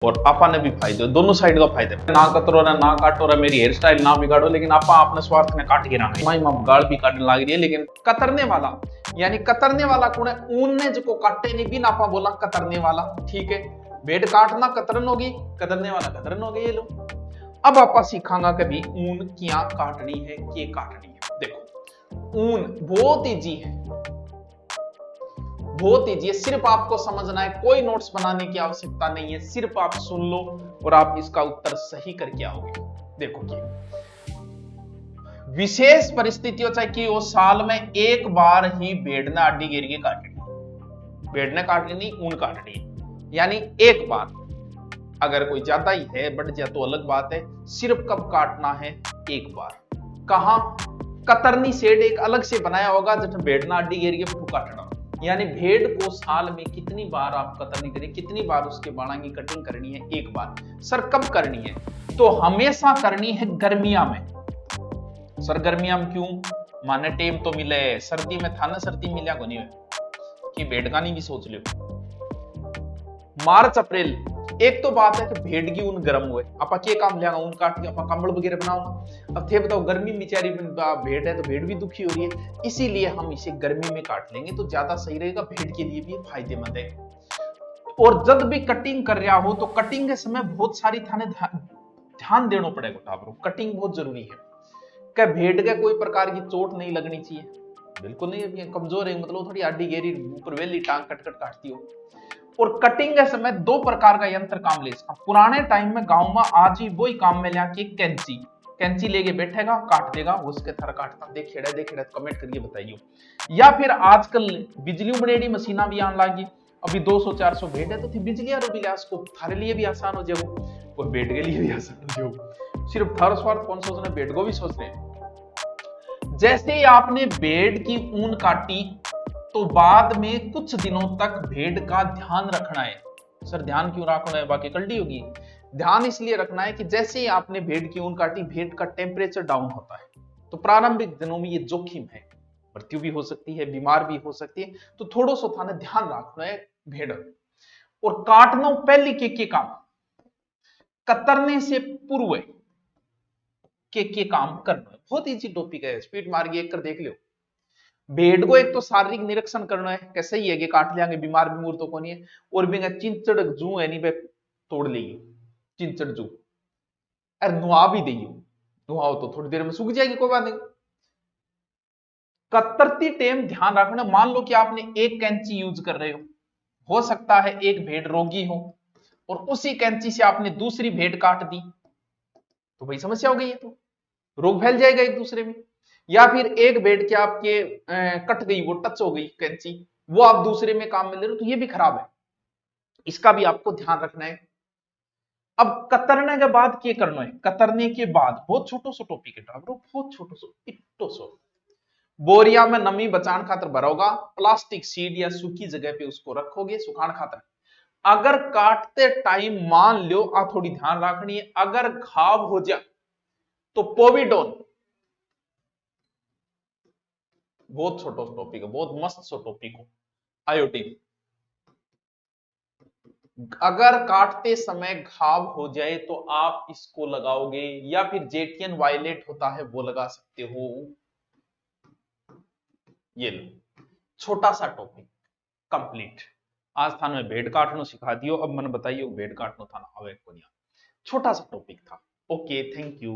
और आपा ने भी फायदे, दोनों साइड का फायदा है। ना कतरो ना काटो रे, मेरी हेयर स्टाइल ना बिगाड़ो, लेकिन आपा अपने स्वार्थ में काट गिरा है। माई मां गाल भी काटने लग रही है, लेकिन कतरने वाला यानी कतरने वाला कौन है? ऊन ने जो काटे नहीं भी ना आपा बोला कतरने वाला, ठीक है। भेड़ काटना कतरन होगी, कतरने वाला कतरन हो गई। ये लो, अब आपा सीखांगा कभी ऊन क्या काटनी है, के काटनी है। देखो ऊन बहुत ईजी है, बहुत ईजी है, सिर्फ आपको समझना है, कोई नोट्स बनाने की आवश्यकता नहीं है, सिर्फ आप सुन लो और आप इसका उत्तर सही करके आओगे। देखो कि विशेष परिस्थितियों चाहे कि वो साल में एक बार ही भेड़ ने आडी गिर के काटनी, भेड़ ने काटनी नहीं, ऊन काटनी है, यानी एक बार। अगर कोई ज्यादा ही है बढ़ जाए तो अलग बात है, सिर्फ कब काटना है? एक बार। कहां? कतरनी शेड एक अलग से बनाया होगा जब भेड़ ने आडी गिर के काटना, यानी भेड़ को साल में कितनी बार आप कतरनी करें, कितनी बार उसके बालों की कटिंग करनी है? एक बार। सर कब करनी है? तो हमेशा करनी है गर्मिया में। सर गर्मिया में क्यों? माने टेम तो मिले, सर्दी में था ना, सर्दी मिला को नहीं है कि भेड़ का नहीं भी सोच लियो। मार्च अप्रैल एक तो बात है कि भेड़ की ऊन गर्म हुए, आपा के काम लिया ऊन काट के आपा कंबल वगैरह बनाओगा। अब थे बताओ गर्मी बेचारी भेड़ है तो भेड़ भी दुखी हो रही है, इसीलिए हम इसे गर्मी में काट लेंगे तो ज्यादा सही रहेगा, भेड़ के लिए भी फायदेमंद है। और जब भी कटिंग कर रहा हो तो कटिंग के समय बहुत सारी थाने ध्यान देना पड़ेगा टाबरो, कटिंग बहुत जरूरी है। क्या भेड़ के कोई प्रकार की चोट नहीं लगनी चाहिए? बिल्कुल नहीं, अभी कमजोर है मतलब थोड़ी हड्डी गेरी ऊपर वेली टांग कट कट काटती हो। और कटिंग के समय दो प्रकार का यंत्र काम ले सकता। पुराने टाइम में गांव में आज ही वही काम में लिया कि कैंची, कैंची लेके बैठेगा काट देगा, उसके थर काटता देखेड़ा कमेंट करके बताइए। या फिर आजकल बिजली बनेड़ी मशीना भी आने लगी, अभी 200-400 भेड़ है तो थी बिजली भी लिया, उसको थारे लिए भी आसान हो जाएगा और भेड़ के लिए भी आसान हो जाएगा। सिर्फ थार स्वार्थ कौन सोच रहे, भेड़ को भी सोच रहे हैं। जैसे ही आपने भेड़ की ऊन काटी तो बाद में कुछ दिनों तक भेड़ का ध्यान रखना है। सर ध्यान क्यों रखना है, बाकी कल्टी होगी? ध्यान इसलिए रखना है कि जैसे ही आपने भेड़ की ऊन काटी, भेड़ का टेम्परेचर डाउन होता है, तो प्रारंभिक दिनों में ये जोखिम है, मृत्यु भी हो सकती है, बीमार भी हो सकती है, तो थोड़ा सा थाने ध्यान रखना है भेड़। और काटना पहले के काम, कतरने से पूर्व के काम करना है। बहुत इजी टॉपिक है, स्पीड मार के एक कर देख लो। भेड़ को एक तो शारीरिक निरीक्षण करना है, कैसे ही है कि काट लियांगे बीमार भी तो को नहीं है, और भी चिंचड़ जू है नहीं तोड़ लेगी चिंचड़ जू, अरे नुआ भी दी, नुआओ तो थोड़ी देर में सूख जाएगी, कोई बात नहीं। कतरती टेम ध्यान रखना, मान लो कि आपने एक कैंची यूज कर रहे हो सकता है एक भेड़ रोगी हो और उसी कैंची से आपने दूसरी भेड़ काट दी, तो भाई समस्या हो गई है, तो रोग फैल जाएगा एक दूसरे में। या फिर एक भेड़ के आपके कट गई, वो टच हो गई कैंची, वो आप दूसरे में काम में ले रहे हो, तो ये भी खराब है, इसका भी आपको ध्यान रखना है। अब कतरने के बाद क्या करना है? कतरने के बाद बहुत छोटो सो टॉपिक है टाबरो, बहुत छोटो सो इट्टो सो, बोरिया में नमी बचान खातर भरोगा, प्लास्टिक सीड या सूखी जगह पे उसको रखोगे सुखान खातर। अगर काटते टाइम मान लो आ थोड़ी ध्यान रखनी है, अगर घाव हो जाए तो पोविडोन, बहुत छोटो टॉपिक है, बहुत मस्त सो टॉपिक हो, आयोडीन। अगर काटते समय घाव हो जाए तो आप इसको लगाओगे, या फिर जेटियन वायलेट होता है वो लगा सकते हो। ये लो छोटा सा टॉपिक कंप्लीट। आज था मैं भेड़ काटनो सिखा दियो, अब मैंने बताइए भेड़ काटनो था ना, अवे छोटा सा टॉपिक था। Okay thank you.